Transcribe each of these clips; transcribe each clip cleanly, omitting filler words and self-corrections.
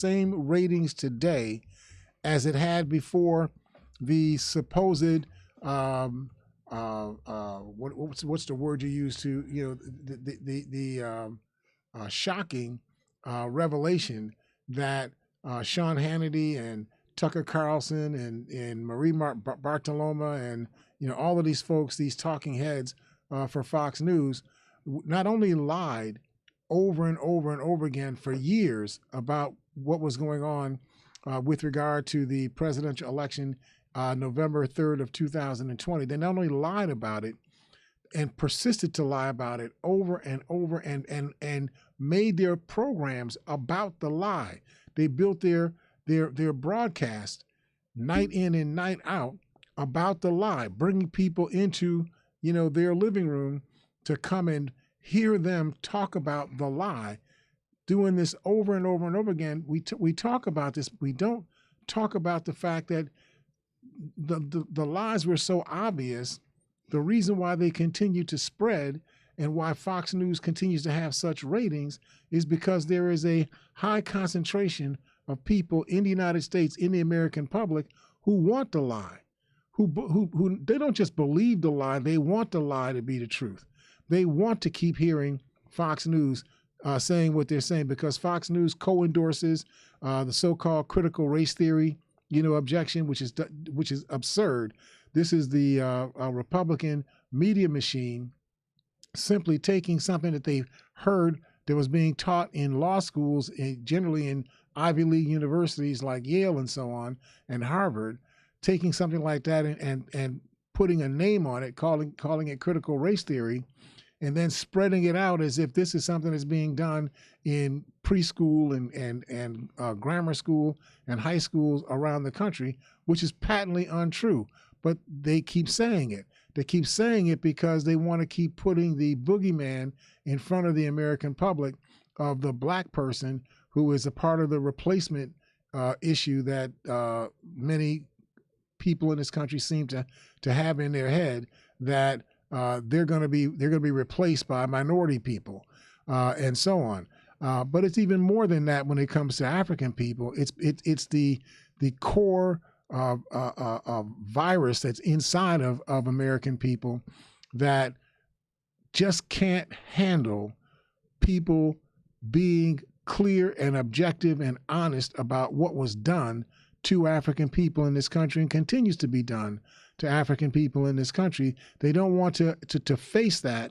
same ratings today as it had before the supposed what's the word you use to, the shocking revelation that Sean Hannity and Tucker Carlson and Marie Bartoloma and all of these folks, these talking heads for Fox News, not only lied over and over and over again for years about what was going on with regard to the presidential election November 3rd of 2020. They not only lied about it and persisted to lie about it over and over and made their programs about the lie. They built their broadcast night in and night out about the lie, bringing people into their living room to come and hear them talk about the lie, doing this over and over and over again. We talk about this. We don't talk about the fact that the lies were so obvious. The reason why they continue to spread and why Fox News continues to have such ratings is because there is a high concentration of people in the United States, in the American public, who want the lie, who they don't just believe the lie, they want the lie to be the truth. They want to keep hearing Fox News saying what they're saying, because Fox News co-endorses the so-called critical race theory, objection, which is absurd. This is the Republican media machine simply taking something that they've heard that was being taught in law schools, generally in Ivy League universities like Yale and so on, and Harvard, taking something like that and putting a name on it, calling it critical race theory, and then spreading it out as if this is something that's being done in preschool and grammar school and high schools around the country, which is patently untrue. But they keep saying it. They keep saying it because they want to keep putting the boogeyman in front of the American public of the black person who is a part of the replacement issue that many people in this country seem to have in their head, that they're going to be replaced by minority people and so on. But it's even more than that when it comes to African people. It's the core virus that's inside of American people that just can't handle people being clear and objective and honest about what was done to African people in this country and continues to be done to African people in this country. They don't want to face that.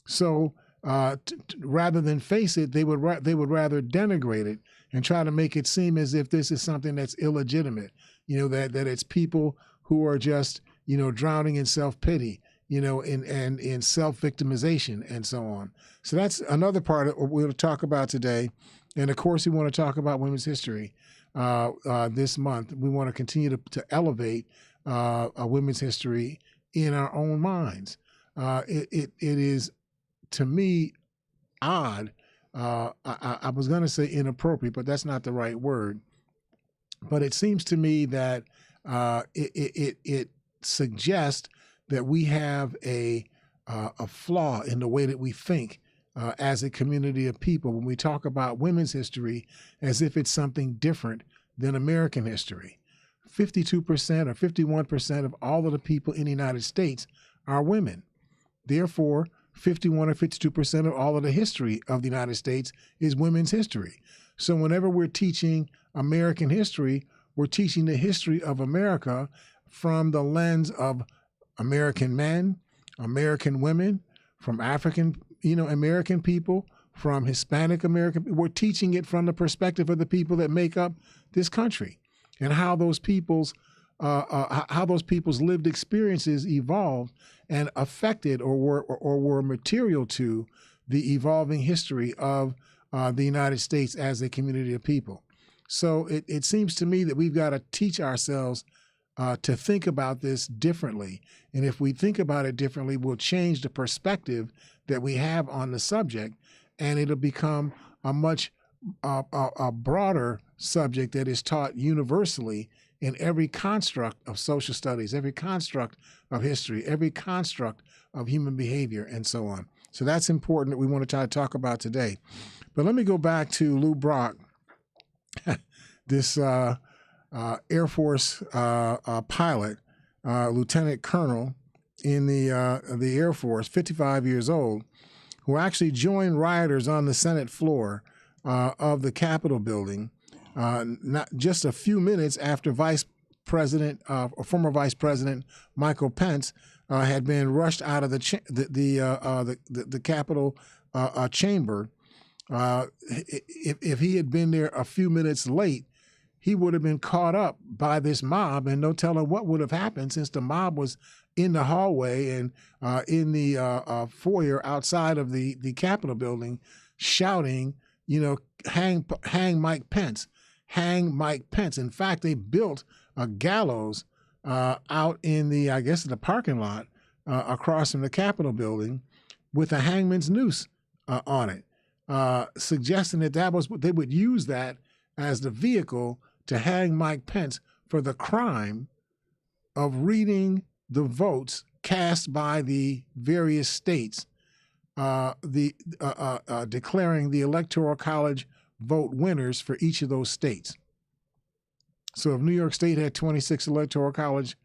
So rather than face it, they would rather denigrate it and try to make it seem as if this is something that's illegitimate. That it's people who are just drowning in self-pity, and in self-victimization and so on. So that's another part of what we'll talk about today. And of course, we want to talk about women's history this month. We want to continue to elevate women's history in our own minds. It is, to me, odd. I was going to say inappropriate, but that's not the right word. But it seems to me that it suggests that we have a flaw in the way that we think as a community of people when we talk about women's history as if it's something different than American history. 52% or 51% of all of the people in the United States are women. Therefore, 51 or 52% of all of the history of the United States is women's history. So whenever we're teaching American history, we're teaching the history of America from the lens of American men, American women, from African, American people, from Hispanic American. We're teaching it from the perspective of the people that make up this country and how those people's lived experiences evolved and affected or were material to the evolving history of the United States as a community of people. So it seems to me that we've got to teach ourselves to think about this differently. And if we think about it differently, we'll change the perspective that we have on the subject, and it'll become a much a broader subject that is taught universally in every construct of social studies, every construct of history, every construct of human behavior, and so on. So that's important that we want to try to talk about today. But let me go back to Lou Brock this Air Force pilot, lieutenant colonel in the Air Force, 55 years old, who actually joined rioters on the Senate floor of the Capitol building, not just a few minutes after former Vice President Michael Pence had been rushed out of the Capitol chamber. If he had been there a few minutes late, he would have been caught up by this mob, and no telling what would have happened, since the mob was in the hallway and in the foyer outside of the Capitol building, shouting, hang Mike Pence, hang Mike Pence. In fact, they built a gallows out in the parking lot across from the Capitol building with a hangman's noose on it, suggesting that they would use that as the vehicle to hang Mike Pence for the crime of reading the votes cast by the various states, declaring the Electoral College vote winners for each of those states. So if New York State had 26 Electoral College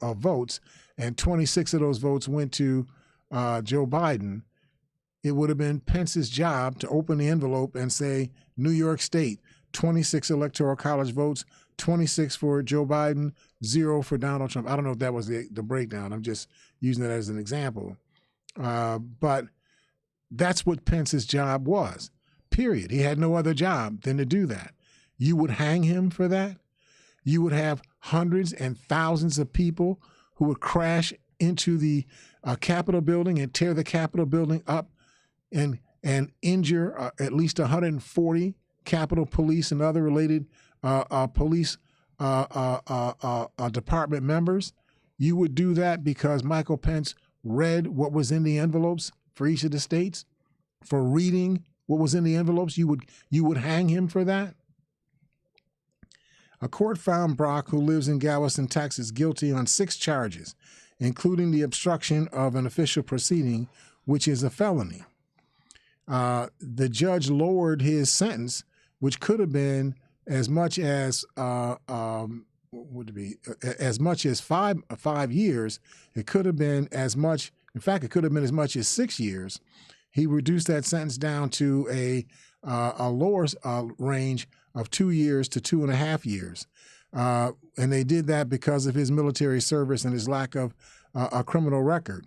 votes, and 26 of those votes went to Joe Biden, it would have been Pence's job to open the envelope and say, New York State, 26 Electoral College votes, 26 for Joe Biden, 0 for Donald Trump. I don't know if that was the breakdown. I'm just using that as an example. But that's what Pence's job was, period. He had no other job than to do that. You would hang him for that? You would have hundreds and thousands of people who would crash into the Capitol building and tear the Capitol building up and injure at least 140 Capitol Police and other related police department members. You would do that because Michael Pence read what was in the envelopes for each of the states, for reading what was in the envelopes. You would hang him for that. A court found Brock, who lives in Galveston, Texas, guilty on 6 charges, including the obstruction of an official proceeding, which is a felony. The judge lowered his sentence, which could have been as much as as much as 5 years. It could have been as much. In fact, it could have been as much as 6 years. He reduced that sentence down to a lower range of 2 years to 2.5 years, and they did that because of his military service and his lack of a criminal record.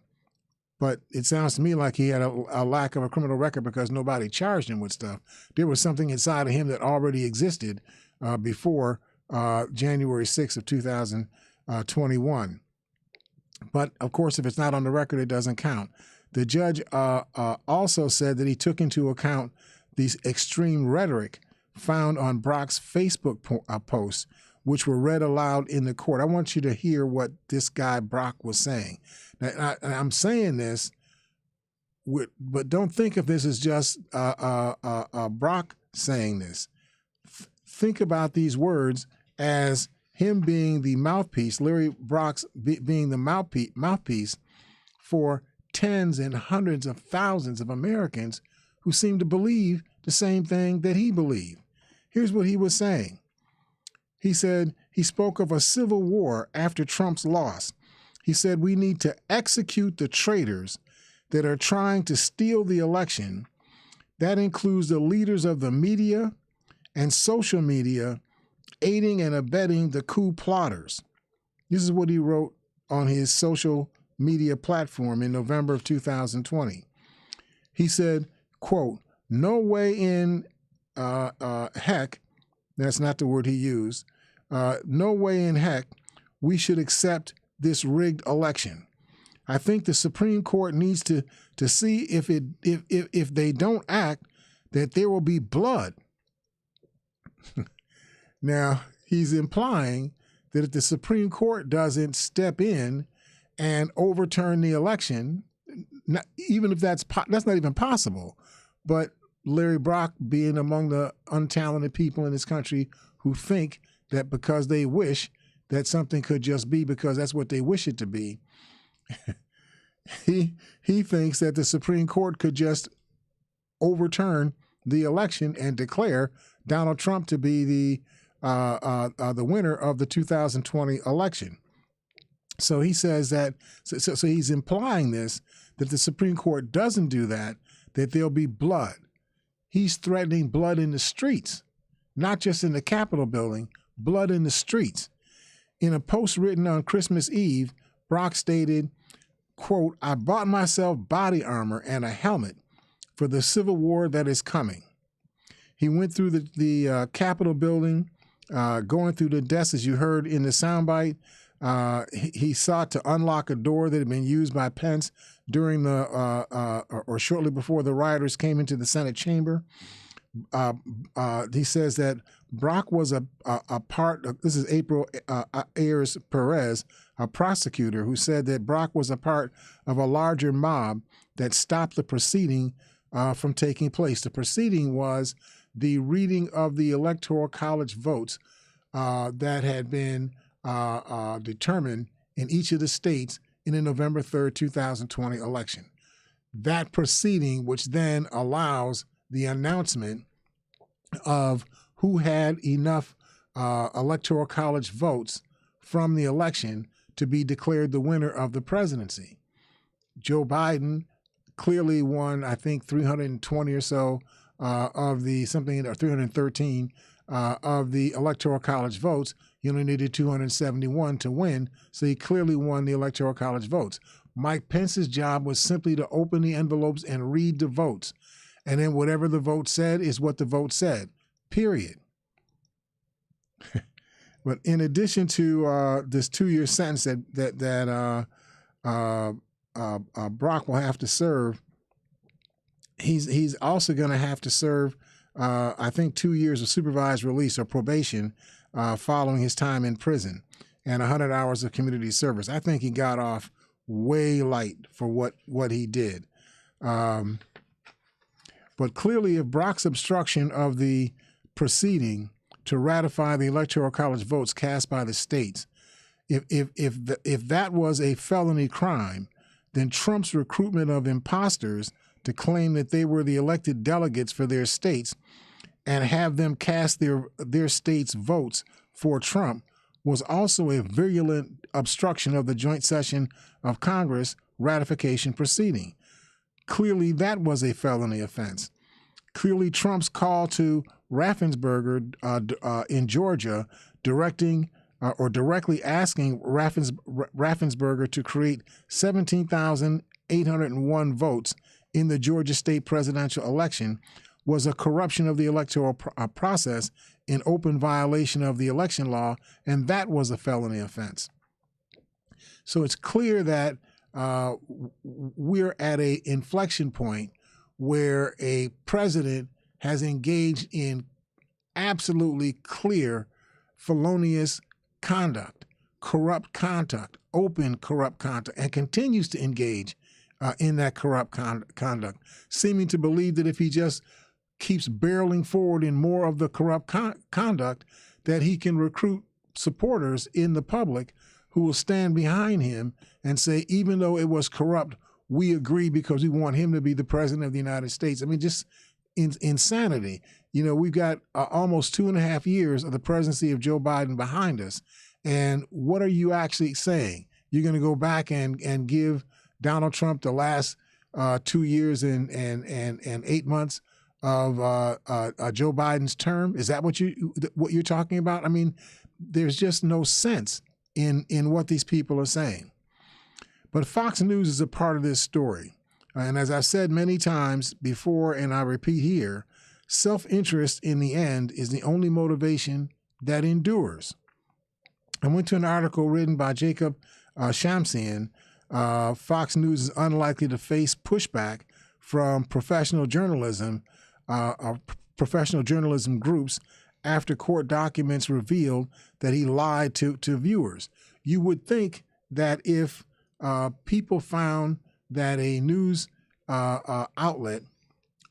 But it sounds to me like he had a lack of a criminal record because nobody charged him with stuff. There was something inside of him that already existed before January 6th of 2021. But of course, if it's not on the record, it doesn't count. The judge also said that he took into account these extreme rhetoric found on Brock's Facebook posts, which were read aloud in the court. I want you to hear what this guy Brock was saying. Now, I'm saying this, but don't think of this as just Brock saying this. Think about these words as him being the mouthpiece, Larry Brock's being the mouthpiece for tens and hundreds of thousands of Americans who seem to believe the same thing that he believed. Here's what he was saying. He said he spoke of a civil war after Trump's loss. He said we need to execute the traitors that are trying to steal the election. That includes the leaders of the media and social media aiding and abetting the coup plotters. This is what he wrote on his social media platform in November of 2020. He said, quote, no way in heck, that's not the word he used, no way in heck we should accept this rigged election. I think the Supreme Court needs to see if they don't act, that there will be blood. Now, he's implying that if the Supreme Court doesn't step in and overturn the election, even if that's not even possible, but Larry Brock being among the untalented people in this country who think that because they wish that something could just be because that's what they wish it to be, he thinks that the Supreme Court could just overturn the election and declare Donald Trump to be the winner of the 2020 election. So he says that, so he's implying this, that the Supreme Court doesn't do that, that there'll be blood. He's threatening blood in the streets, not just in the Capitol building, blood in the streets. In a post written on Christmas Eve, Brock stated, quote, "I bought myself body armor and a helmet for the civil war that is coming." He went through the Capitol building, going through the desks, as you heard in the soundbite. He sought to unlock a door that had been used by Pence during or shortly before the rioters came into the Senate chamber. He says that Brock was a part of, this is April Ayers Perez, a prosecutor, who said that Brock was a part of a larger mob that stopped the proceeding from taking place. The proceeding was the reading of the Electoral College votes that had been determined in each of the states in the November 3rd, 2020 election. That proceeding, which then allows the announcement of who had enough Electoral College votes from the election to be declared the winner of the presidency. Joe Biden clearly won, I think, 320 or so of the something, or 313 of the Electoral College votes. He only needed 271 to win, so he clearly won the Electoral College votes. Mike Pence's job was simply to open the envelopes and read the votes. And then whatever the vote said is what the vote said, period. But in addition to this 2-year sentence that Brock will have to serve, he's also going to have to serve, I think, 2 years of supervised release or probation following his time in prison, and 100 hours of community service. I think he got off way light for what he did. But clearly, if Brock's obstruction of the proceeding to ratify the Electoral College votes cast by the states, if that was a felony crime, then Trump's recruitment of imposters to claim that they were the elected delegates for their states and have them cast their states' votes for Trump was also a virulent obstruction of the joint session of Congress ratification proceeding. Clearly, that was a felony offense. Clearly, Trump's call to Raffensperger in Georgia, directly asking Raffensperger to create 17,801 votes in the Georgia state presidential election, was a corruption of the electoral process in open violation of the election law, and that was a felony offense. So it's clear that we're at an inflection point where a president has engaged in absolutely clear felonious conduct, corrupt conduct, open corrupt conduct, and continues to engage in that corrupt conduct, seeming to believe that if he just keeps barreling forward in more of the corrupt conduct, that he can recruit supporters in the public who will stand behind him and say, even though it was corrupt, we agree because we want him to be the president of the United States. I mean, just insanity. You know, we've got almost 2.5 years of the presidency of Joe Biden behind us. And what are you actually saying? You're going to go back and give Donald Trump the last 2 years and 8 months of Joe Biden's term? Is that what you're talking about? I mean, there's just no sense in what these people are saying. But Fox News is a part of this story. And as I've said many times before, and I repeat here, self-interest in the end is the only motivation that endures. I went to an article written by Jacob Shamsian. Fox News is unlikely to face pushback from professional journalism groups after court documents revealed that he lied to viewers. You would think that if people found that a news outlet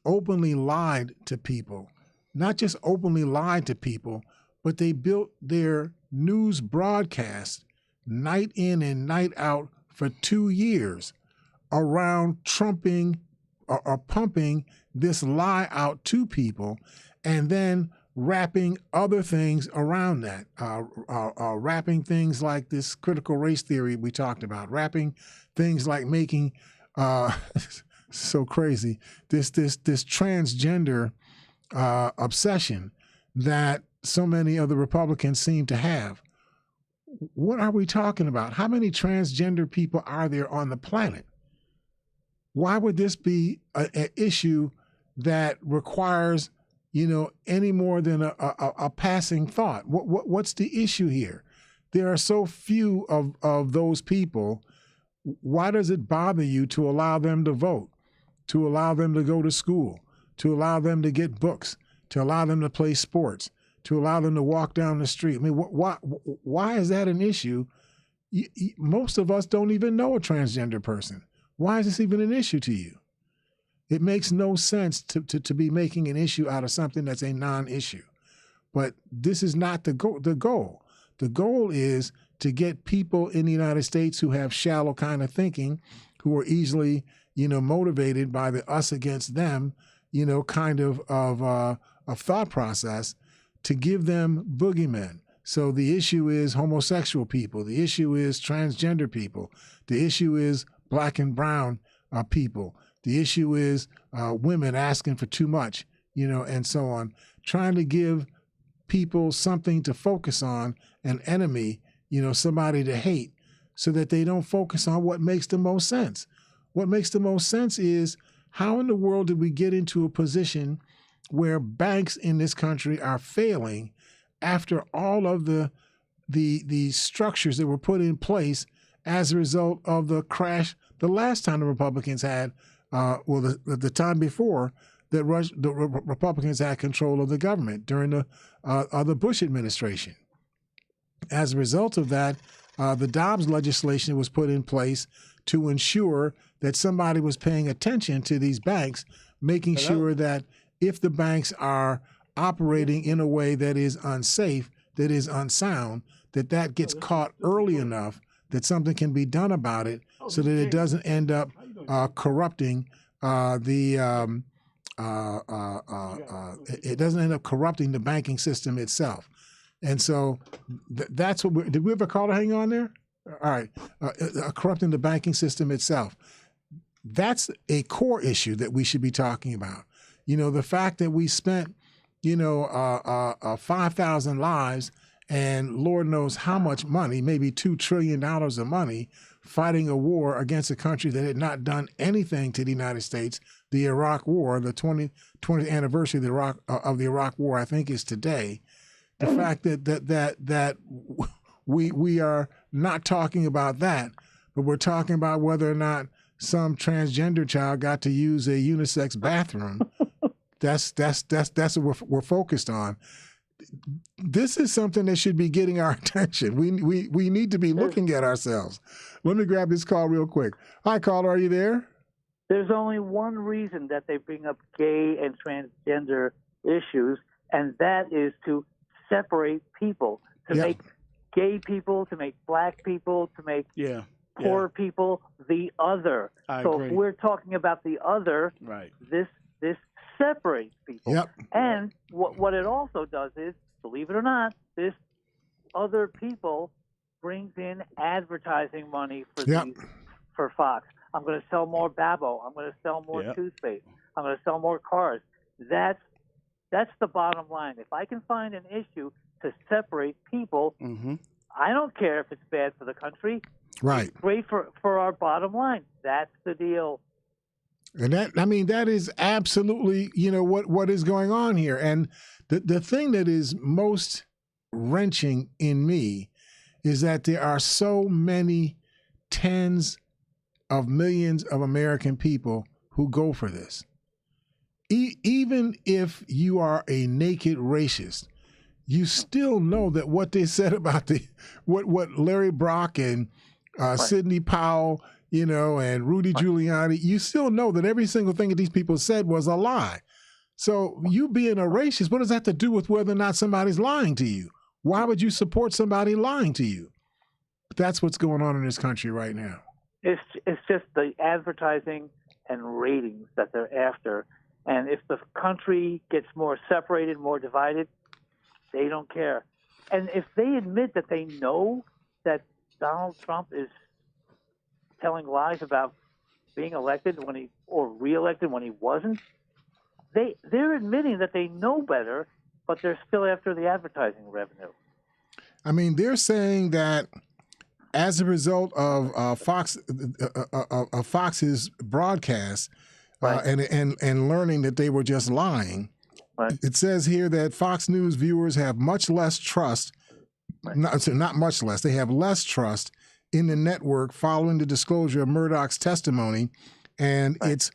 openly lied to people, not just openly lied to people, but they built their news broadcast night in and night out for 2 years around trumping or pumping this lie out to people and then wrapping other things around that, wrapping things like this critical race theory we talked about, wrapping things like making so crazy this transgender obsession that so many of the Republicans seem to have. What are we talking about? How many transgender people are there on the planet? Why would this be an issue that requires, any more than a passing thought? What's the issue here? There are so few of those people. Why does it bother you to allow them to vote, to allow them to go to school, to allow them to get books, to allow them to play sports, to allow them to walk down the street? I mean, why is that an issue? Most of us don't even know a transgender person. Why is this even an issue to you? It makes no sense to be making an issue out of something that's a non-issue. But this is not the goal. The goal is to get people in the United States who have shallow kind of thinking, who are easily, motivated by the us against them, kind of thought process, to give them boogeymen. So the issue is homosexual people. The issue is transgender people. The issue is Black and brown people. The issue is women asking for too much, and so on. Trying to give people something to focus on, an enemy, somebody to hate, so that they don't focus on what makes the most sense. What makes the most sense is, how in the world did we get into a position where banks in this country are failing after all of the structures that were put in place as a result of the crash the last time the Republicans had, the time before that the Republicans had control of the government during the Bush administration. As a result of that, the Dobbs legislation was put in place to ensure that somebody was paying attention to these banks, making sure that if the banks are operating in a way that is unsafe, that is unsound, that gets caught early enough that something can be done about it, so that it doesn't end up corrupting it doesn't end up corrupting the banking system itself. And so that's what did we have a caller hang on there? All right, corrupting the banking system itself. That's a core issue that we should be talking about. The fact that we spent, 5,000 lives and Lord knows how much money, maybe $2 trillion of money, fighting a war against a country that had not done anything to the United States. The Iraq War, the 20th anniversary of the Iraq War, I think, is today. The fact that we are not talking about that, but we're talking about whether or not some transgender child got to use a unisex bathroom. That's what we're focused on. This is something that should be getting our attention. We need to be looking at ourselves. Let me grab this call real quick. Hi, caller, are you there? There's only one reason that they bring up gay and transgender issues, and that is to separate people, to make gay people, to make black people, to make poor people the other. I so agree. If we're talking about the other, right, this separates people. Yep. And what it also does is, believe it or not, this other people brings in advertising money for Fox. I'm going to sell more Babbo. I'm going to sell more toothpaste. I'm going to sell more cars. That's the bottom line. If I can find an issue to separate people, I don't care if it's bad for the country. Right. It's great for our bottom line. That's the deal. And that is absolutely, what is going on here. And the thing that is most wrenching in me is that there are so many tens of millions of American people who go for this. Even if you are a naked racist, you still know that what they said about what Larry Brock and Sidney Powell, and Rudy Giuliani, you still know that every single thing that these people said was a lie. So you being a racist, what does that have to do with whether or not somebody's lying to you? Why would you support somebody lying to you? That's what's going on in this country right now. It's just the advertising and ratings that they're after. And if the country gets more separated, more divided, they don't care. And if they admit that they know that Donald Trump is telling lies about being elected or reelected when he wasn't, they're admitting that they know better, but they're still after the advertising revenue. I mean, they're saying that as a result of Fox's broadcast Right. and learning that they were just lying, Right. it says here that Fox News viewers have much less trust. Right. Not much less. They have less trust in the network following the disclosure of Murdoch's testimony and its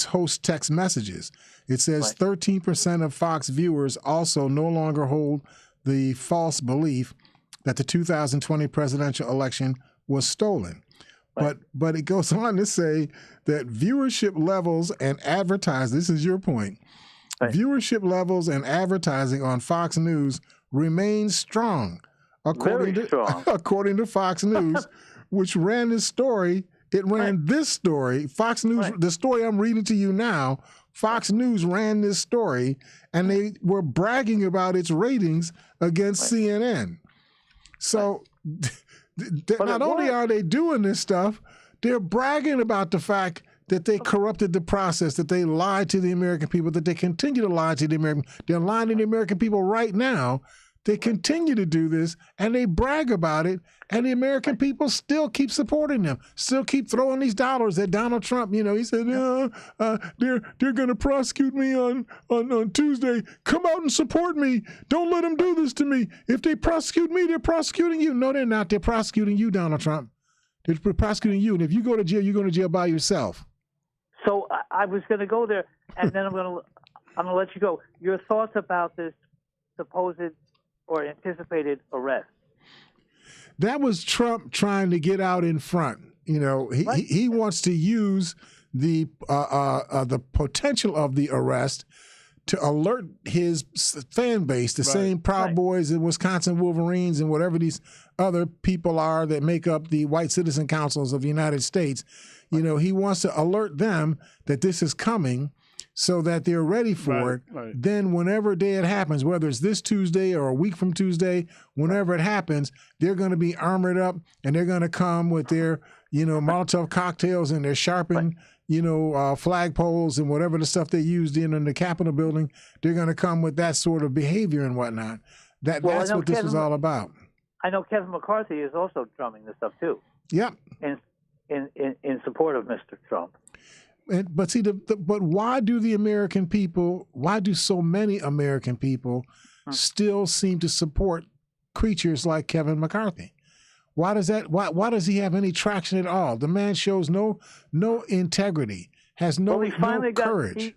host text messages. It says 13% of Fox viewers also no longer hold the false belief that the 2020 presidential election was stolen. Right. But it goes on to say that viewership levels and advertising, this is your point, viewership levels and advertising on Fox News remain strong. According to Fox News, which ran this story, it ran this story. Fox News, the story I'm reading to you now, Fox News ran this story, and they were bragging about its ratings against CNN. So not only are they doing this stuff, they're bragging about the fact that they corrupted the process, that they lied to the American people, that they continue to lie to the American people. They're lying to the American people right now. They continue to do this, and they brag about it, and the American people still keep supporting them, still keep throwing these dollars at Donald Trump. You know, he said, they're going to prosecute me on Tuesday. Come out and support me. Don't let them do this to me. If they prosecute me, they're prosecuting you. No, they're not. They're prosecuting you, Donald Trump. They're prosecuting you, and if you go to jail, you're going to jail by yourself. So I was going to go there, and then I'm going to let you go. Your thoughts about this supposed or anticipated arrest? That was Trump trying to get out in front. You know, he wants to use the potential of the arrest to alert his fan base, the same Proud Boys and Wisconsin Wolverines and whatever these other people are that make up the white citizen councils of the United States. You know, he wants to alert them that this is coming so that they're ready for it. Then whenever day it happens, whether it's this Tuesday or a week from Tuesday, whenever it happens, they're going to be armored up and they're going to come with their, Molotov cocktails and their sharpened, flagpoles and whatever the stuff they used in the Capitol building. They're going to come with that sort of behavior and whatnot. That's what this was all about. I know Kevin McCarthy is also drumming this up too. Yep. In support of Mr. Trump. But see, but why do so many American people still seem to support creatures like Kevin McCarthy? Why does that? Why does he have any traction at all? The man shows no integrity, has no courage.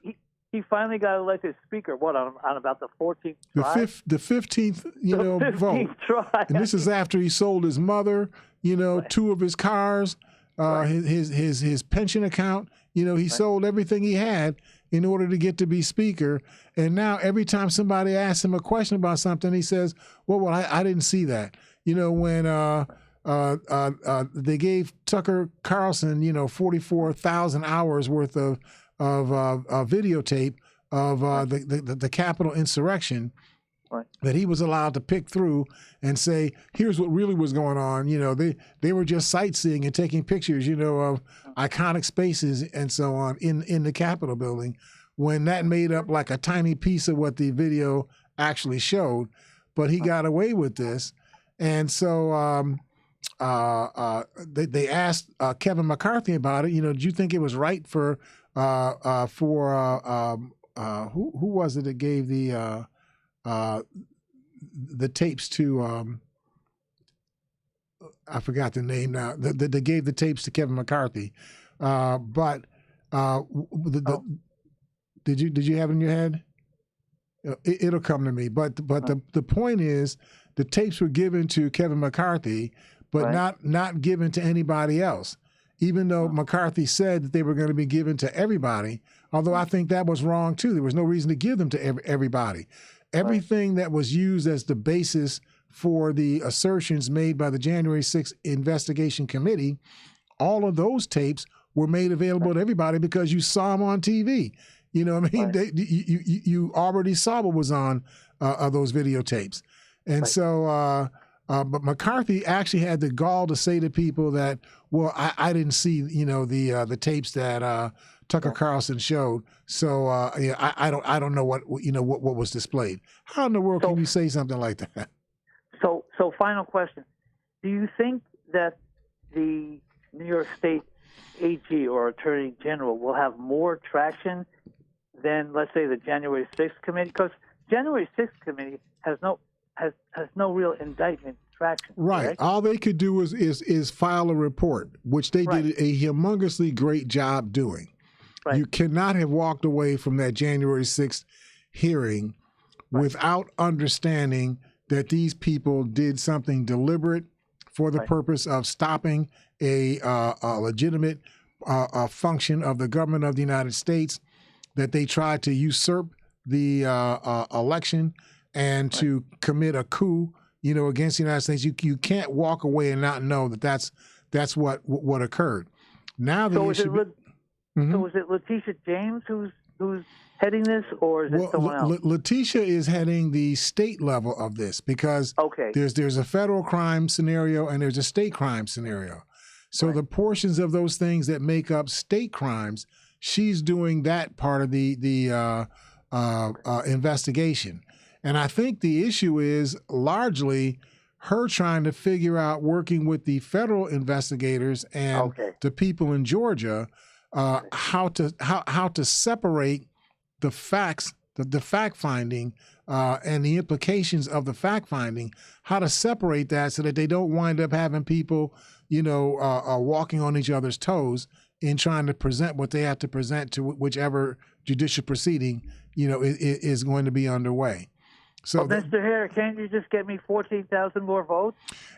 He finally got elected speaker. What on about the 14th try? The 15th, vote. Try. And this is after he sold his mother, two of his cars, his pension account. He sold everything he had in order to get to be speaker. And now every time somebody asks him a question about something, he says, well, I didn't see that. When they gave Tucker Carlson, 44,000 hours worth of videotape of the Capitol insurrection. That he was allowed to pick through and say, here's what really was going on. They were just sightseeing and taking pictures, of iconic spaces and so on in the Capitol building, when that made up like a tiny piece of what the video actually showed. But he got away with this. And so they asked Kevin McCarthy about it. Do you think it was right for who was it that gave the tapes to I forgot the name now. They gave the tapes to Kevin McCarthy, but did you have it in your head? It'll come to me. But the point is, the tapes were given to Kevin McCarthy, but not given to anybody else. Even though McCarthy said that they were going to be given to everybody, although I think that was wrong too. There was no reason to give them to everybody. Everything that was used as the basis for the assertions made by the January 6th investigation committee, all of those tapes were made available to everybody because you saw them on TV. You know what I mean? Right. You already saw what was on those videotapes. And Right. so, but McCarthy actually had the gall to say to people that, well, I didn't see, the tapes that Tucker Carlson showed. So I don't know what was displayed. How in the world can you say something like that? So final question. Do you think that the New York State AG or Attorney General will have more traction than, let's say, the January 6th committee? Because January 6th committee has no real indictment traction. Right. Correct? All they could do is file a report, which they did a humongously great job doing. Right. You cannot have walked away from that January 6th hearing without understanding that these people did something deliberate for the purpose of stopping a legitimate function of the government of the United States, that they tried to usurp the election and to commit a coup, against the United States. You can't walk away and not know that that's what occurred. Now the issue. So is it Letitia James who's heading this, or is it someone else? Letitia is heading the state level of this because there's a federal crime scenario and there's a state crime scenario. So the portions of those things that make up state crimes, she's doing that part of the investigation. And I think the issue is largely her trying to figure out, working with the federal investigators and the people in Georgia, how to separate the facts, the fact finding, and the implications of the fact finding, how to separate that so that they don't wind up having people, walking on each other's toes in trying to present what they have to present to whichever judicial proceeding, is going to be underway. So, Mr. Hare, can't you just get me 14,000 more votes?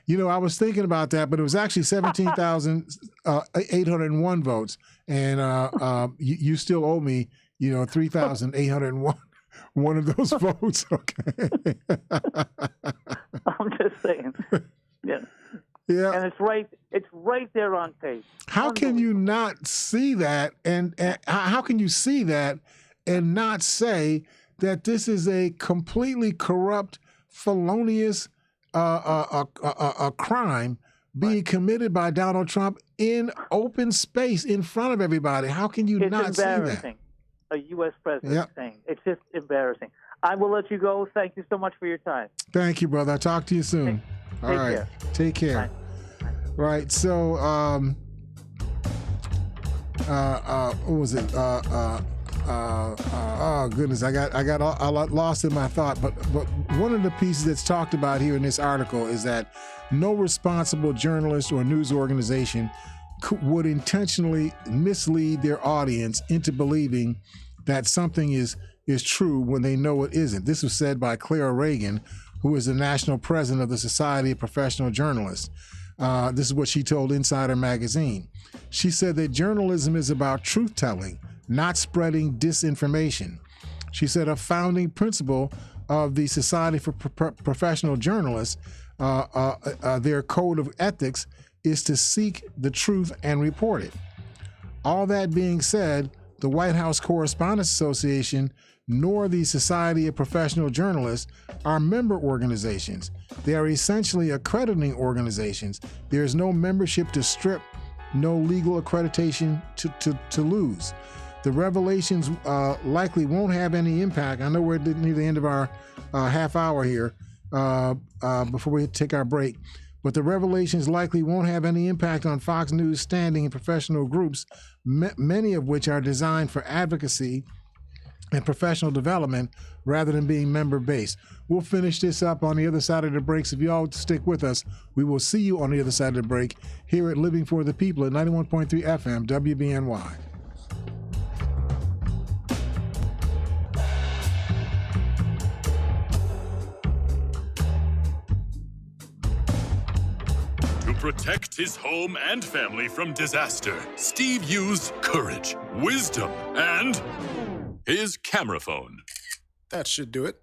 I was thinking about that, but it was actually 17,801 votes, and you still owe me, 3,801 one of those votes. Okay. I'm just saying. Yeah. Yeah. And it's right there on tape. How can you not see that, and how can you see that and not say that this is a completely corrupt, felonious a crime being committed by Donald Trump in open space in front of everybody? How can you not see that? It's embarrassing. A U.S. president saying. It's just embarrassing. I will let you go. Thank you so much for your time. Thank you, brother. I'll talk to you soon. All right. Care. Take care. Bye. Right. So, what was it? Oh goodness, I got lost in my thought. But one of the pieces that's talked about here in this article is that no responsible journalist or news organization would intentionally mislead their audience into believing that something is true when they know it isn't. This was said by Clara Reagan, who is the national president of the Society of Professional Journalists. This is what she told Insider Magazine. She said that journalism is about truth-telling, not spreading disinformation. She said a founding principle of the Society for Professional Journalists, their code of ethics, is to seek the truth and report it. All that being said, the White House Correspondents Association nor the Society of Professional Journalists are member organizations. They are essentially accrediting organizations. There is no membership to strip, no legal accreditation to lose. The revelations likely won't have any impact. I know we're near the end of our half hour here before we take our break, but the revelations likely won't have any impact on Fox News' standing in professional groups, many of which are designed for advocacy and professional development rather than being member-based. We'll finish this up on the other side of the break. So if you all stick with us, we will see you on the other side of the break here at Living for the People at 91.3 FM WBNY. To protect his home and family from disaster, Steve used courage, wisdom, and his camera phone. That should do it.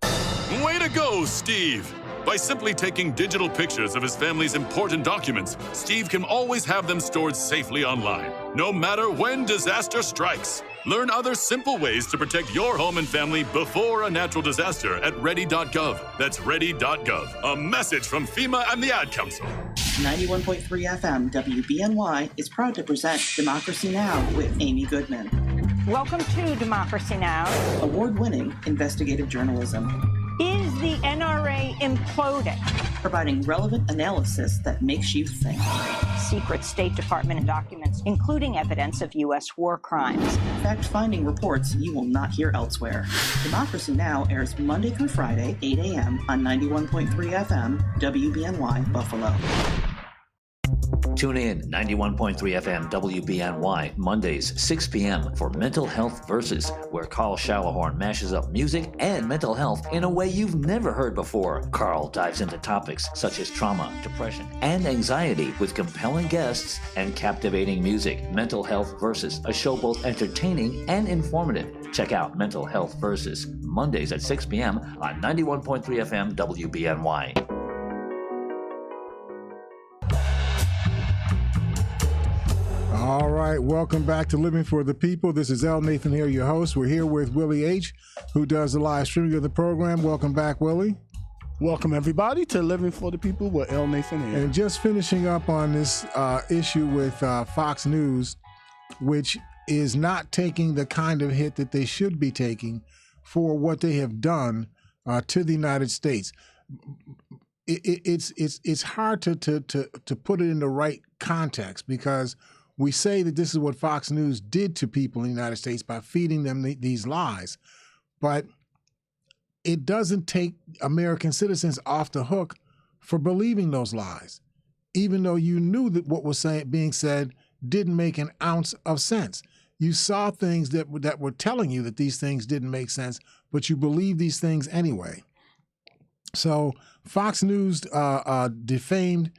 Way to go, Steve! By simply taking digital pictures of his family's important documents, Steve can always have them stored safely online, no matter when disaster strikes. Learn other simple ways to protect your home and family before a natural disaster at ready.gov. That's ready.gov. A message from FEMA and the Ad Council. 91.3 FM WBNY is proud to present Democracy Now! With Amy Goodman. Welcome to Democracy Now! Award-winning investigative journalism. Is the NRA imploding? Providing relevant analysis that makes you think. Secret State Department documents, including evidence of U.S. war crimes. Fact-finding reports you will not hear elsewhere. Democracy Now! Airs Monday through Friday, 8 a.m. on 91.3 FM, WBNY, Buffalo. Tune in 91.3 FM WBNY Mondays 6 p.m. for Mental Health Versus, where Carl Shalahorn mashes up music and mental health in a way you've never heard before. Carl dives into topics such as trauma, depression, and anxiety with compelling guests and captivating music. Mental Health Versus, a show both entertaining and informative. Check out Mental Health Versus Mondays at 6 p.m. on 91.3 FM WBNY. All right, welcome back to Living for the People. This is L. Nathan here, your host. We're here with Willie H., who does the live streaming of the program. Welcome back, Willie. Welcome, everybody, to Living for the People with L. Nathan here. And just finishing up on this issue with Fox News, which is not taking the kind of hit that they should be taking for what they have done to the United States. It's hard to put it in the right context, because we say that this is what Fox News did to people in the United States by feeding them these lies, but it doesn't take American citizens off the hook for believing those lies, even though you knew that what was being said didn't make an ounce of sense. You saw things that were telling you that these things didn't make sense, but you believed these things anyway. So Fox News defamed.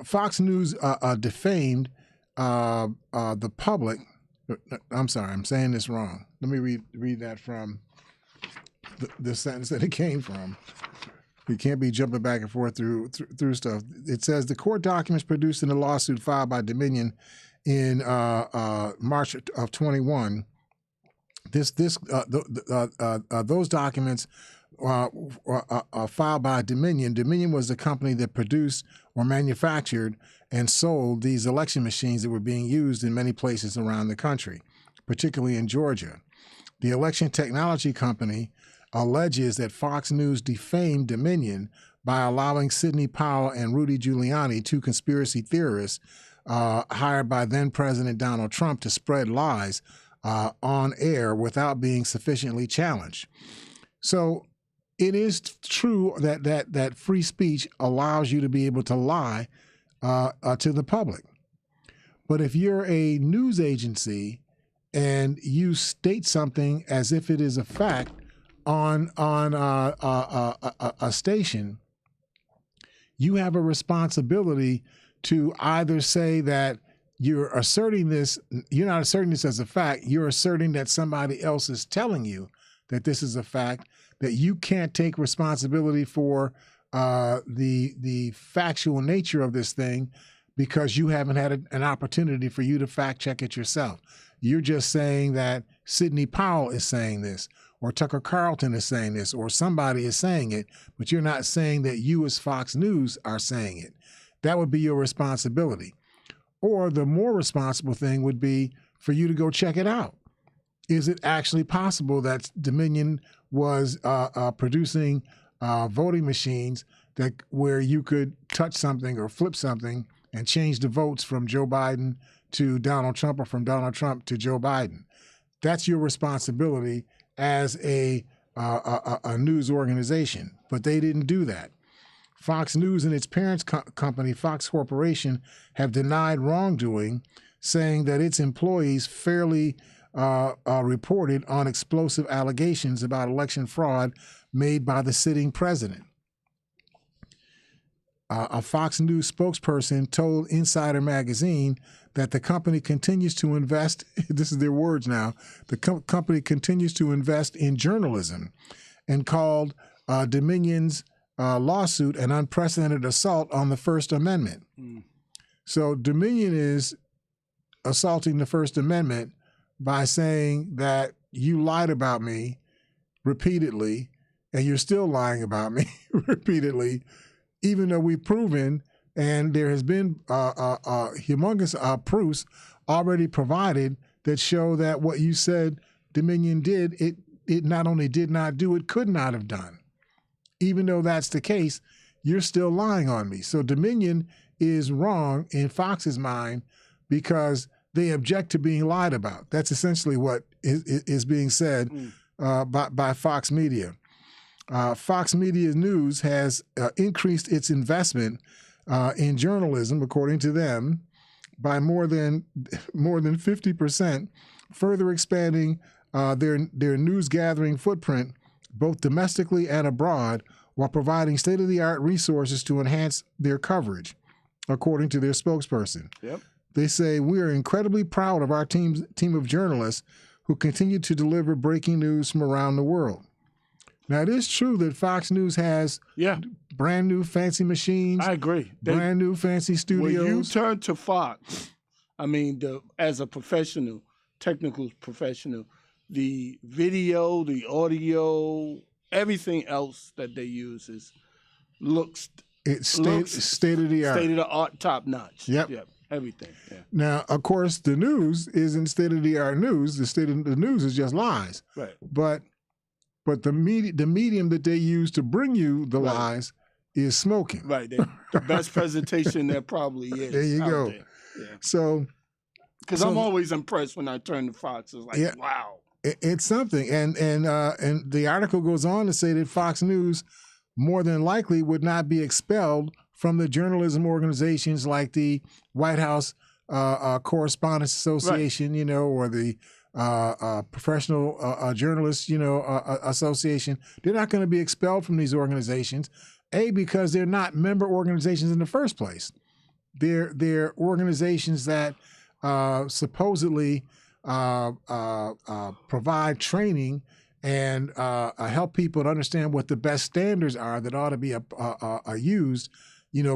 Fox News defamed the public. I'm sorry, I'm saying this wrong. Let me read that from the sentence that it came from. We can't be jumping back and forth through stuff. It says the court documents produced in the lawsuit filed by Dominion in March of 21. Those documents filed by Dominion. Dominion was the company that produced or manufactured and sold these election machines that were being used in many places around the country, particularly in Georgia. The election technology company alleges that Fox News defamed Dominion by allowing Sidney Powell and Rudy Giuliani, two conspiracy theorists hired by then President Donald Trump, to spread lies on air without being sufficiently challenged. So it is true that free speech allows you to be able to lie to the public. But if you're a news agency and you state something as if it is a fact on a station, you have a responsibility to either say that you're not asserting this as a fact, you're asserting that somebody else is telling you that this is a fact, that you can't take responsibility for the factual nature of this thing because you haven't had an opportunity for you to fact check it yourself. You're just saying that Sidney Powell is saying this, or Tucker Carlson is saying this, or somebody is saying it, but you're not saying that you as Fox News are saying it. That would be your responsibility. Or the more responsible thing would be for you to go check it out. Is it actually possible that Dominion was producing voting machines where you could touch something or flip something and change the votes from Joe Biden to Donald Trump or from Donald Trump to Joe Biden? That's your responsibility as a news organization. But they didn't do that. Fox News and its parent company, Fox Corporation, have denied wrongdoing, saying that its employees fairly reported on explosive allegations about election fraud made by the sitting president. A Fox News spokesperson told Insider Magazine that the company continues to invest, this is their words now, the company continues to invest in journalism, and called Dominion's lawsuit an unprecedented assault on the First Amendment. So Dominion is assaulting the First Amendment by saying that you lied about me repeatedly, and you're still lying about me repeatedly, even though we've proven, and there has been humongous proofs already provided that show that what you said Dominion did, it not only did not do, it could not have done. Even though that's the case, you're still lying on me. So Dominion is wrong in Fox's mind because they object to being lied about. That's essentially what is being said by Fox Media. Fox Media News has increased its investment in journalism, according to them, by more than 50%, further expanding their news gathering footprint both domestically and abroad, while providing state-of-the-art resources to enhance their coverage, according to their spokesperson. Yep. They say, we are incredibly proud of our team of journalists who continue to deliver breaking news from around the world. Now, it is true that Fox News has brand new fancy machines. I agree. Brand new fancy studios. When you turn to Fox, I mean, as a professional, technical professional, the video, the audio, everything else that they use looks state of the art, top notch. Yep. Everything. Yeah. Now, of course, the news isn't state of the art news. The state of the news is just lies. Right. But the medium that they use to bring you the lies is smoking. Right. The best presentation there probably is. There you go. There. Yeah. So, because I'm always impressed when I turn to Fox. It's like, wow. It's something. And the article goes on to say that Fox News more than likely would not be expelled from the journalism organizations like the White House Correspondents Association, right, or the Professional Journalists, Association. They're not going to be expelled from these organizations, because they're not member organizations in the first place. They're organizations that supposedly provide training and help people to understand what the best standards are that ought to be used,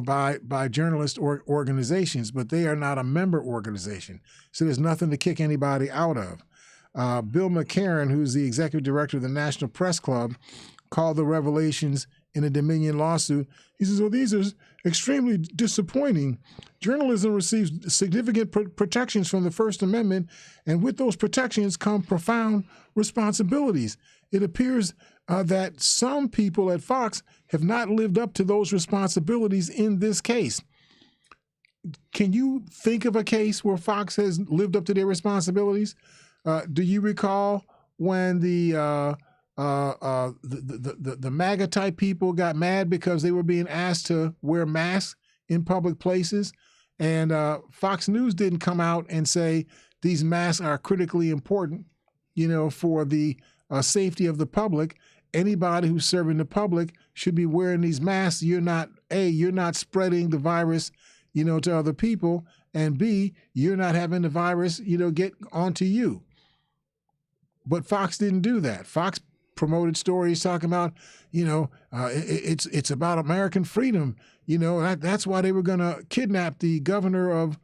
by journalist organizations, but they are not a member organization. So there's nothing to kick anybody out of. Bill McCarran, who's the executive director of the National Press Club, called the revelations in a Dominion lawsuit. He says, well, these are extremely disappointing. Journalism receives significant protections from the First Amendment, and with those protections come profound responsibilities. It appears that some people at Fox have not lived up to those responsibilities in this case. Can you think of a case where Fox has lived up to their responsibilities? Do you recall when the MAGA type people got mad because they were being asked to wear masks in public places, and Fox News didn't come out and say these masks are critically important, for the safety of the public. Anybody who's serving the public should be wearing these masks. You're not spreading the virus, to other people, and B, you're not having the virus, get onto you. But Fox didn't do that. Fox promoted stories talking about, it's about American freedom. That's why they were going to kidnap the governor of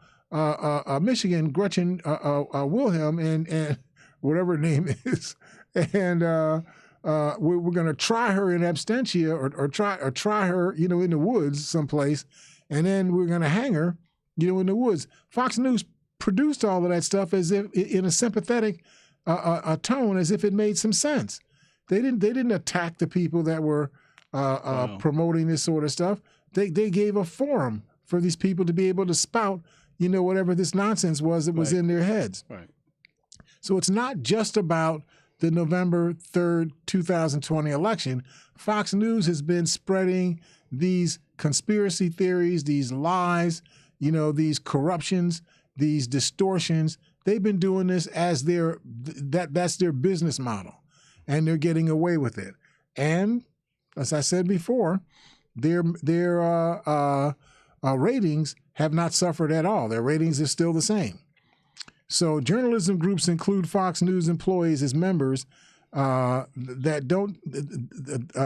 Michigan, Gretchen Wilhelm, and whatever her name is, and we're going to try her in absentia or try her, in the woods someplace, and then we're going to hang her, in the woods. Fox News produced all of that stuff as if in a sympathetic a tone, as if it made some sense. They didn't attack the people that were promoting this sort of stuff. They gave a forum for these people to be able to spout, whatever this nonsense was that was in their heads. Right. So it's not just about the November 3rd, 2020 election. Fox News has been spreading these conspiracy theories, these lies, these corruptions, these distortions. They've been doing this as that's their business model, and they're getting away with it. And as I said before, their ratings have not suffered at all. Their ratings are still the same. So journalism groups include Fox News employees as members, that don't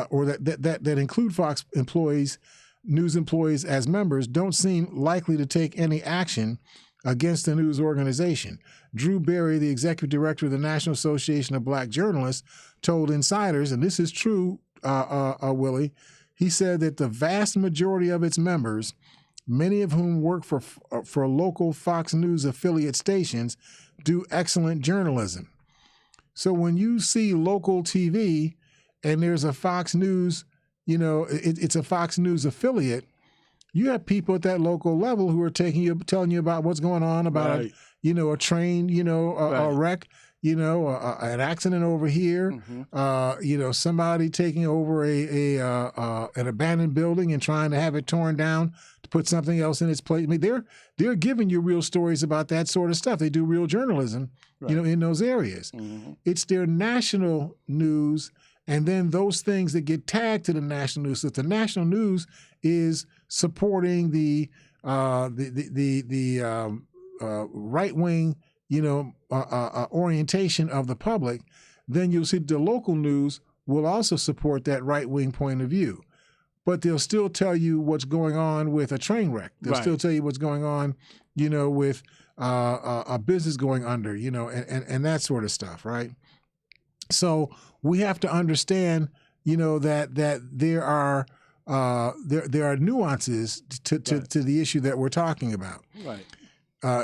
or that include Fox employees, news employees as members, don't seem likely to take any action against the news organization. Drew Berry, the executive director of the National Association of Black Journalists, told insiders, and this is true, Willie, he said that the vast majority of its members, many of whom work for local Fox News affiliate stations, do excellent journalism. So when you see local TV and there's a Fox News, it's a Fox News affiliate, you have people at that local level who are telling you about what's going on, about Right. a train, a wreck, an accident over here, somebody taking over an abandoned building and trying to have it torn down to put something else in its place. I mean, they're giving you real stories about that sort of stuff. They do real journalism, in those areas. Mm-hmm. It's their national news, and then those things that get tagged to the national news. So if the national news is supporting the right wing, orientation of the public, then you'll see the local news will also support that right wing point of view. But they'll still tell you what's going on with a train wreck. They'll still tell you what's going on, with a business going under, and that sort of stuff, right? So we have to understand, that there are nuances to the issue that we're talking about. Right.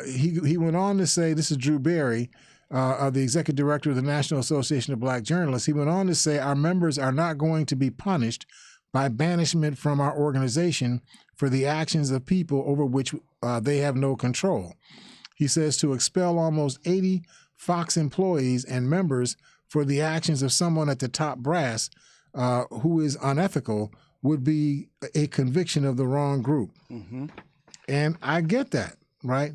He went on to say, this is Drew Berry, the executive director of the National Association of Black Journalists. He went on to say, our members are not going to be punished by banishment from our organization for the actions of people over which they have no control. He says to expel almost 80 Fox employees and members for the actions of someone at the top brass who is unethical would be a conviction of the wrong group. Mm-hmm. And I get that, right?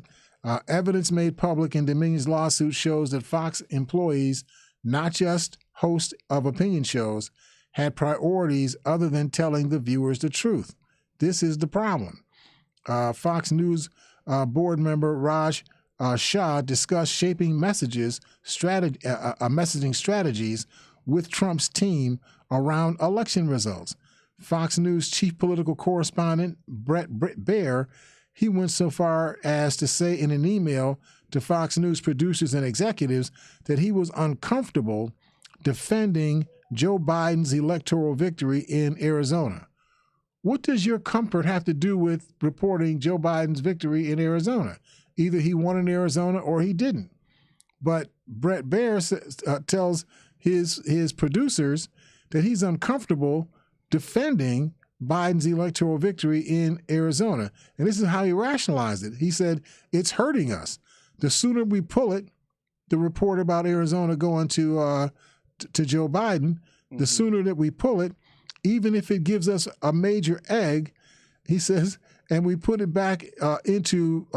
Evidence made public in Dominion's lawsuit shows that Fox employees, not just hosts of opinion shows, had priorities other than telling the viewers the truth. This is the problem. Fox News board member Raj Shah discussed shaping messaging strategies with Trump's team around election results. Fox News chief political correspondent Brett Baier, he went so far as to say in an email to Fox News producers and executives that he was uncomfortable defending Joe Biden's electoral victory in Arizona. What does your comfort have to do with reporting Joe Biden's victory in Arizona? Either he won in Arizona or he didn't. But Brett Baier tells his producers that he's uncomfortable defending Biden's electoral victory in Arizona. And this is how he rationalized it. He said, it's hurting us. The sooner we pull it, the report about Arizona going to Joe Biden, the sooner that we pull it, even if it gives us a major egg, he says, and we put it back into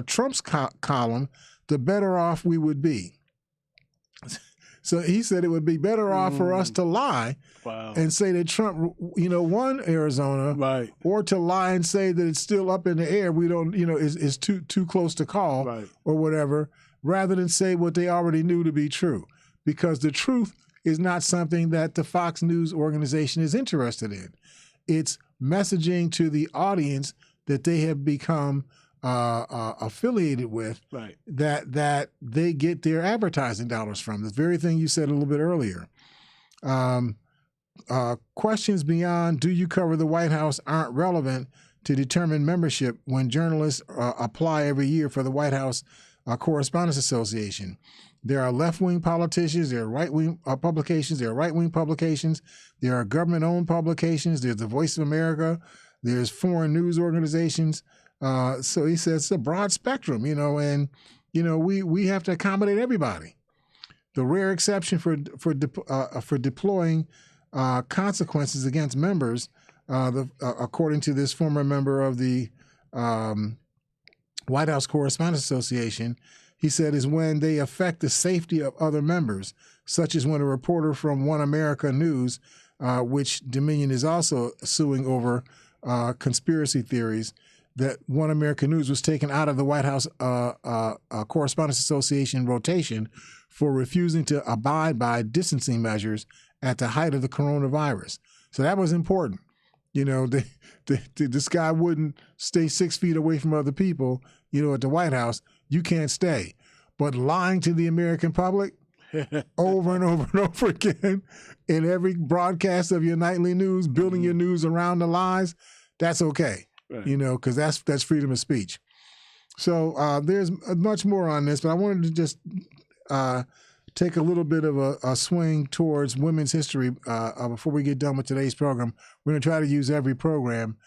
Trump's column, the better off we would be. So he said it would be better off for us to lie and say that Trump, won Arizona, or to lie and say that it's still up in the air. We don't, is too close to call or whatever, rather than say what they already knew to be true, because the truth is not something that the Fox News organization is interested in. It's messaging to the audience that they have become affiliated with, that they get their advertising dollars from. The very thing you said a little bit earlier. Questions beyond do you cover the White House aren't relevant to determine membership when journalists apply every year for the White House Correspondents Association. There are left-wing politicians, there are right-wing publications, there are right-wing publications, there are government-owned publications, there's the Voice of America, there's foreign news organizations. So he says it's a broad spectrum, and we have to accommodate everybody. The rare exception for deploying consequences against members, according to this former member of the White House Correspondents Association, he said, is when they affect the safety of other members, such as when a reporter from One America News, which Dominion is also suing over conspiracy theories, that One American News was taken out of the White House Correspondents Association rotation for refusing to abide by distancing measures at the height of the coronavirus. So that was important. You know, this guy wouldn't stay 6 feet away from other people, you know, at the White House. You can't stay. But lying to the American public over and over and over again in every broadcast of your nightly news, building your news around the lies, that's okay. Right. You know, because that's freedom of speech. So there's much more on this, but I wanted to just take a little bit of a swing towards women's history before we get done with today's program. We're going to try to use every program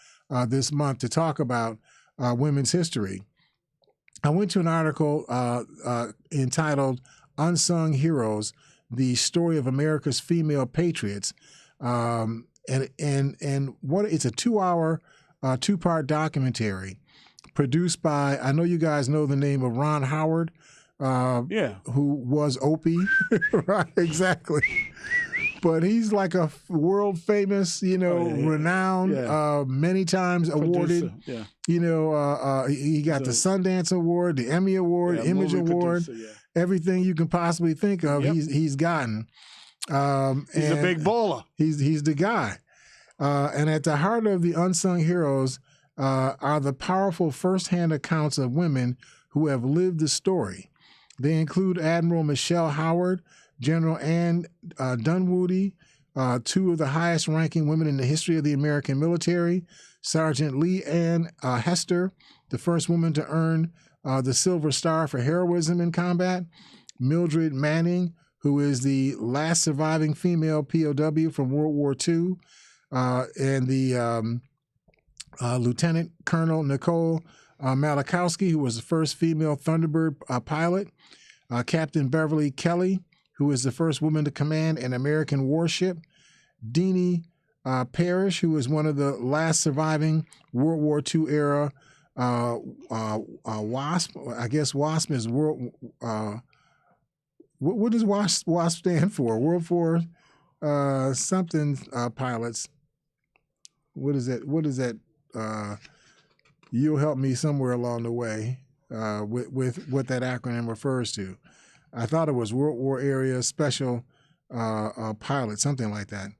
this month to talk about women's history. I went to an article entitled Unsung Heroes, the Story of America's Female Patriots. And what it's a 2-hour, 2-part documentary produced by, I know you guys know the name of Ron Howard, who was Opie, right? Exactly. But he's like a world famous, you know, renowned, many times awarded. Yeah. You know, he got the Sundance Award, the Emmy Award, Image Award, everything you can possibly think of. Yep. He's gotten. He's a big baller. He's the guy. And at the heart of the unsung heroes are the powerful firsthand accounts of women who have lived the story. They include Admiral Michelle Howard, General Ann Dunwoody, two of the highest-ranking women in the history of the American military, Sergeant Lee Ann Hester, the first woman to earn the Silver Star for heroism in combat, Mildred Manning, who is the last surviving female POW from World War II, and the Lieutenant Colonel Nicole Malachowski, who was the first female Thunderbird pilot, Captain Beverly Kelly, who is the first woman to command an American warship, Deanie Parrish, who is one of the last surviving World War II era WASP. I guess WASP is World. What does WASP stand for? World War something pilots. What is that? You'll help me somewhere along the way with what that acronym refers to. I thought it was World War Area Special Pilot, something like that.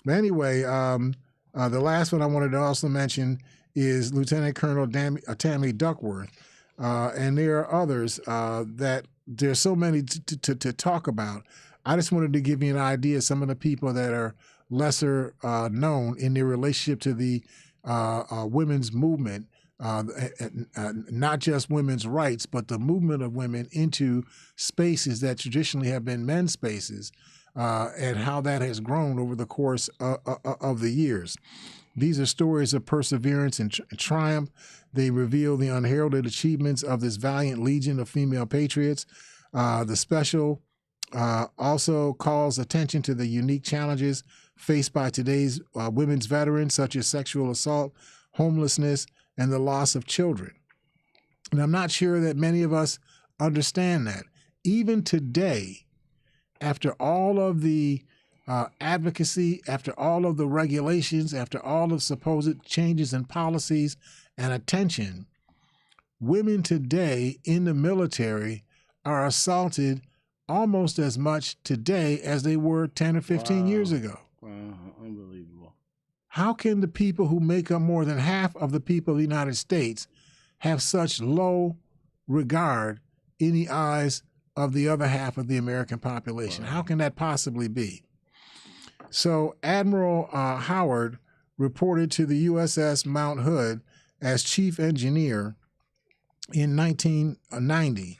But anyway, the last one I wanted to also mention is Lieutenant Colonel Tammy Duckworth. And there are others that there's so many to talk about. I just wanted to give you an idea of some of the people that are lesser known in their relationship to the women's movement, not just women's rights, but the movement of women into spaces that traditionally have been men's spaces, and how that has grown over the course of the years. These are stories of perseverance and triumph. They reveal the unheralded achievements of this valiant legion of female patriots. The special also calls attention to the unique challenges faced by today's women's veterans, such as sexual assault, homelessness, and the loss of children. And I'm not sure that many of us understand that. Even today, after all of the advocacy, after all of the regulations, after all of supposed changes in policies and attention, women today in the military are assaulted almost as much today as they were 10 or 15 years ago. Wow, unbelievable. How can the people who make up more than half of the people of the United States have such low regard in the eyes of the other half of the American population? Wow. How can that possibly be? So Admiral Howard reported to the USS Mount Hood as chief engineer in 1990,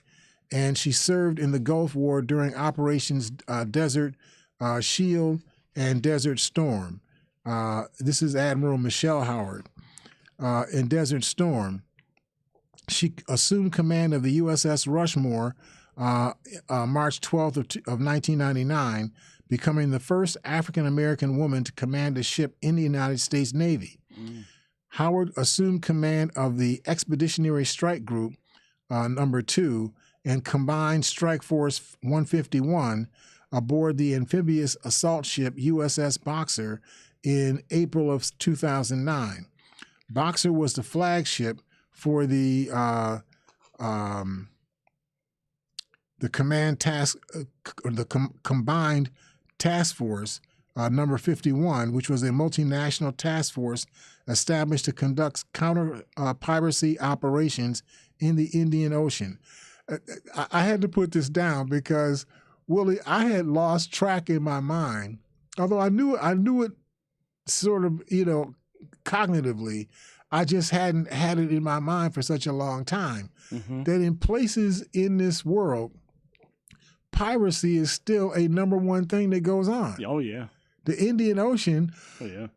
and she served in the Gulf War during Operations Desert Shield and Desert Storm. This is Admiral Michelle Howard. In Desert Storm, she assumed command of the USS Rushmore March 12th of 1999, becoming the first African-American woman to command a ship in the United States Navy. Howard assumed command of the Expeditionary Strike Group number 2 and Combined Strike Force 151 aboard the amphibious assault ship USS Boxer in April of 2009. Boxer was the flagship for the command task, or the combined task force number 51, which was a multinational task force established to conduct counter piracy operations in the Indian Ocean. I had to put this down because, Willie, I had lost track in my mind, although I knew it sort of, cognitively. I just hadn't had it in my mind for such a long time that in places in this world, piracy is still a number one thing that goes on. Oh, yeah. The Indian Ocean, Oh, yeah.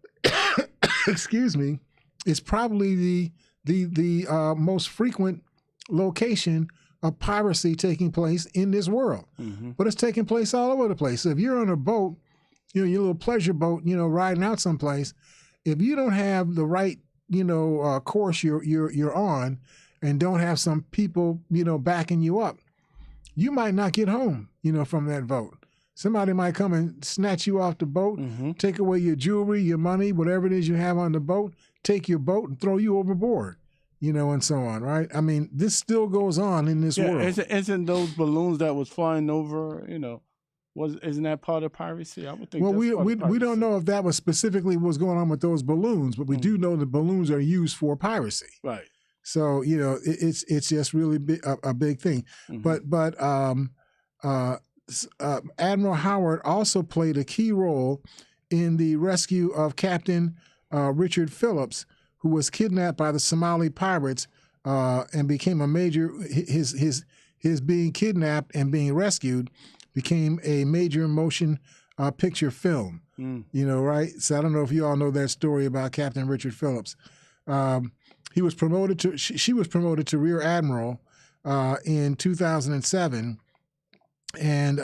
excuse me, is probably the most frequent location of piracy taking place in this world. But it's taking place all over the place. So if you're on a boat, your little pleasure boat, riding out someplace, if you don't have the right, course you're on, and don't have some people, backing you up, you might not get home, from that boat. Somebody might come and snatch you off the boat, take away your jewelry, your money, whatever it is you have on the boat, take your boat and throw you overboard, and so on, right? I mean, this still goes on in this world. Isn't those balloons that was flying over, isn't that part of piracy? I would think. Well, we don't know if that was specifically what's going on with those balloons, but we do know that balloons are used for piracy. Right. So it's just really a big thing. But Admiral Howard also played a key role in the rescue of Captain Richard Phillips, who was kidnapped by the Somali pirates and became a major. His being kidnapped and being rescued became a major motion picture film. Right? So I don't know if you all know that story about Captain Richard Phillips. She was promoted to Rear Admiral in 2007. And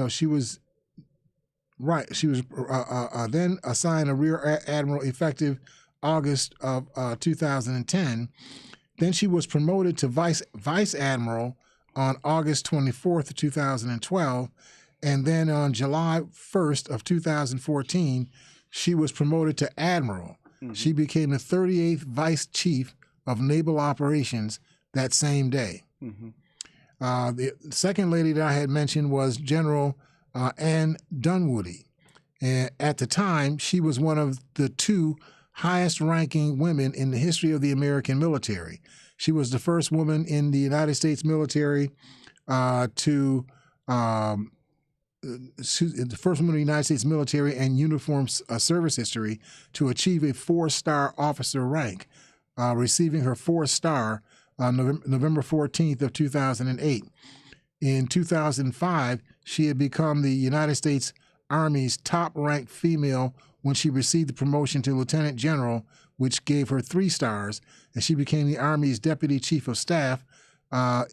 she was then assigned a Rear Admiral effective August of 2010. Then she was promoted to Vice Admiral on August 24th of 2012. And then on July 1st of 2014, she was promoted to Admiral. She became the 38th Vice Chief of Naval Operations that same day. The second lady that I had mentioned was General Anne Dunwoody. And at the time, she was one of the two highest-ranking women in the history of the American military. She was the first woman in the United States military the first woman in the United States military and uniform service history to achieve a 4-star officer rank, receiving her 4th star on November 14th of 2008. In 2005, she had become the United States Army's top-ranked female when she received the promotion to Lieutenant General, which gave her 3 stars, and she became the Army's Deputy Chief of Staff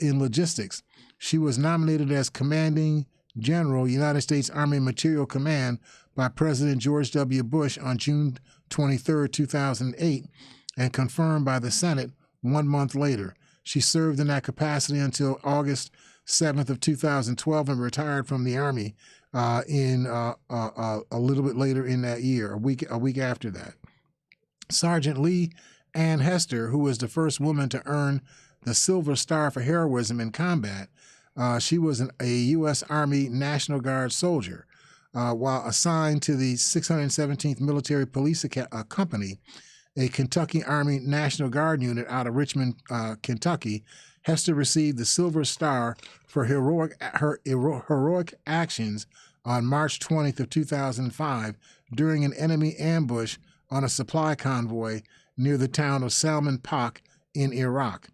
in logistics. She was nominated as Commanding General, United States Army Materiel Command by President George W. Bush on June 23, 2008, and confirmed by the Senate 1 month later. She served in that capacity until August 7th of 2012 and retired from the Army in a little bit later in that year, a week after that. Sergeant Lee Ann Hester, who was the first woman to earn the Silver Star for heroism in combat, she was a U.S. Army National Guard soldier. While assigned to the 617th Military Police Company, a Kentucky Army National Guard unit out of Richmond, Kentucky, Hester received the Silver Star for her heroic actions on March 20th of 2005 during an enemy ambush on a supply convoy near the town of Salman Pak in Iraq.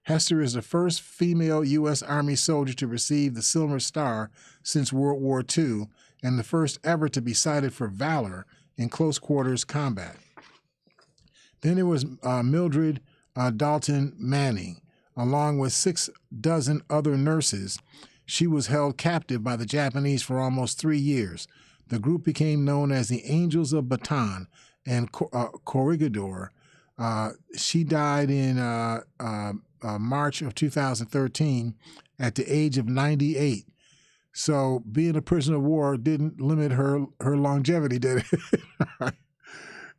Hester is the first female U.S. Army soldier to receive the Silver Star since World War II and the first ever to be cited for valor in close quarters combat. Then there was Mildred Dalton Manning, along with 6 dozen other nurses. She was held captive by the Japanese for almost 3 years. The group became known as the Angels of Bataan and Corregidor. She died in March of 2013 at the age of 98. So being a prisoner of war didn't limit her longevity, did it?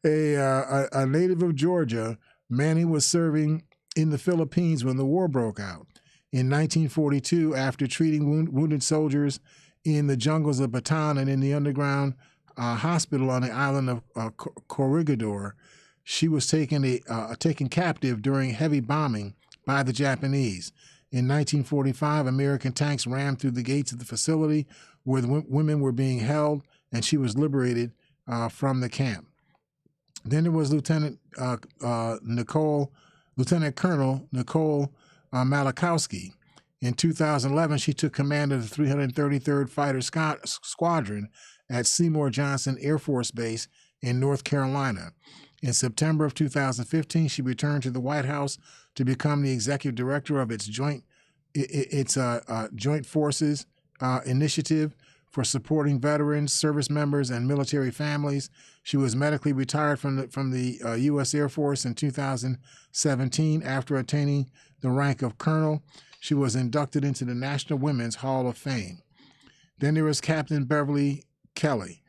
a native of Georgia, Manny was serving in the Philippines when the war broke out. In 1942, after treating wounded soldiers in the jungles of Bataan and in the underground hospital on the island of Corregidor, she was taken captive during heavy bombing by the Japanese. In 1945, American tanks rammed through the gates of the facility where the women were being held, and she was liberated from the camp. Then there was Lieutenant Colonel Nicole Malachowski. In 2011, she took command of the 333rd Fighter Squadron at Seymour Johnson Air Force Base in North Carolina. In September of 2015, she returned to the White House to become the executive director of its Joint Forces Initiative for supporting veterans, service members, and military families. She was medically retired from the U.S. Air Force in 2017 after attaining the rank of colonel. She was inducted into the National Women's Hall of Fame. Then there was Captain Beverly Kelly.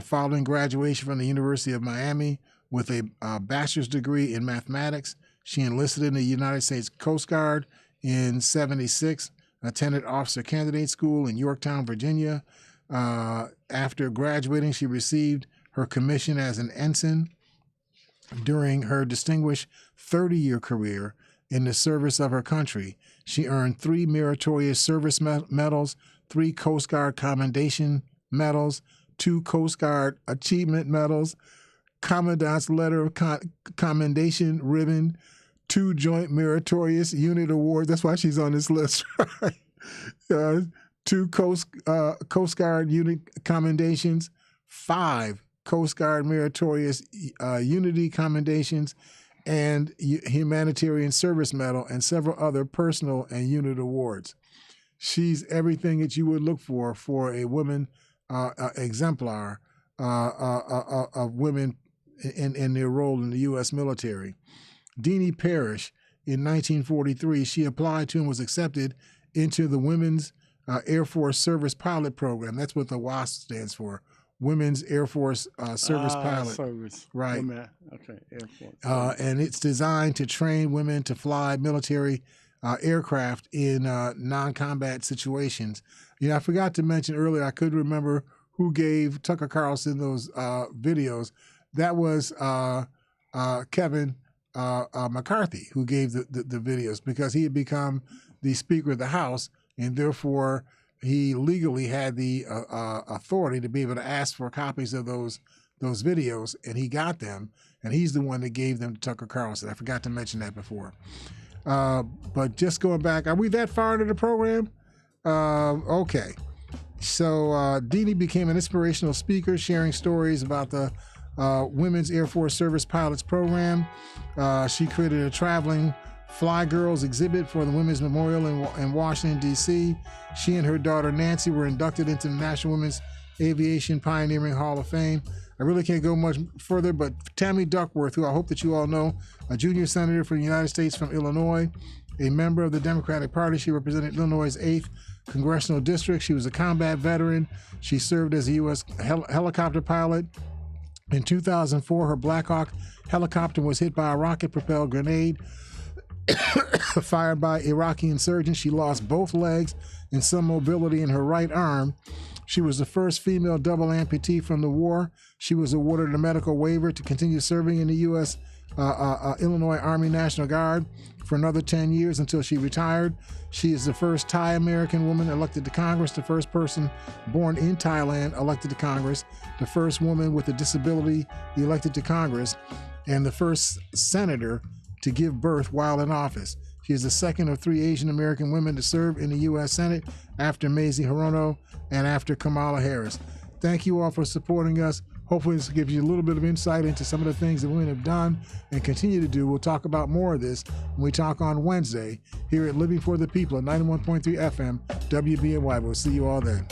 Following graduation from the University of Miami with a bachelor's degree in mathematics, she enlisted in the United States Coast Guard in '76, attended Officer Candidate School in Yorktown, Virginia. After graduating, she received her commission as an ensign. During her distinguished 30-year career in the service of her country, she earned 3 Meritorious Service Medals, 3 Coast Guard Commendation Medals, 2 Coast Guard Achievement Medals, Commandant's Letter of Commendation Ribbon, 2 Joint Meritorious Unit Awards. That's why she's on this list, right? 2 Coast Guard Unit Commendations, 5 Coast Guard Meritorious Unity Commendations, and Humanitarian Service Medal, and several other personal and unit awards. She's everything that you would look for a woman exemplar of women in their role in the U.S. military. Deanie Parrish, in 1943, she applied to and was accepted into the Women's Air Force Service Pilot Program. That's what the WASP stands for, Women's Air Force Service Pilot. Service. Right. Women. Okay, Air Force. And it's designed to train women to fly military aircraft in non-combat situations. You know, I forgot to mention earlier, I couldn't remember who gave Tucker Carlson those videos. That was Kevin McCarthy, who gave the videos, because he had become the Speaker of the House, and therefore he legally had the authority to be able to ask for copies of those videos, and he got them, and he's the one that gave them to Tucker Carlson. I forgot to mention that before. But just going back, are we that far into the program? Okay. So Deanie became an inspirational speaker, sharing stories about the Women's Air Force Service Pilots Program. She created a traveling Fly Girls exhibit for the Women's Memorial in Washington, D.C. She and her daughter Nancy were inducted into the National Women's Aviation Pioneering Hall of Fame. I really can't go much further, but Tammy Duckworth, who I hope that you all know, a junior senator for the United States from Illinois, a member of the Democratic Party. She represented Illinois' 8th Congressional District. She was a combat veteran. She served as a U.S. helicopter pilot. In 2004, her Black Hawk helicopter was hit by a rocket-propelled grenade fired by Iraqi insurgents. She lost both legs and some mobility in her right arm. She was the first female double amputee from the war. She was awarded a medical waiver to continue serving in the U.S. Illinois Army National Guard for another 10 years until she retired. She is the first Thai American woman elected to Congress, the first person born in Thailand elected to Congress, the first woman with a disability elected to Congress, and the first senator to give birth while in office. She is the second of 3 Asian American women to serve in the U.S. Senate, after Mazie Hirono and after Kamala Harris. Thank you all for supporting us. Hopefully this gives you a little bit of insight into some of the things that women have done and continue to do. We'll talk about more of this when we talk on Wednesday here at Living for the People at 91.3 FM WBNY. We'll see you all then.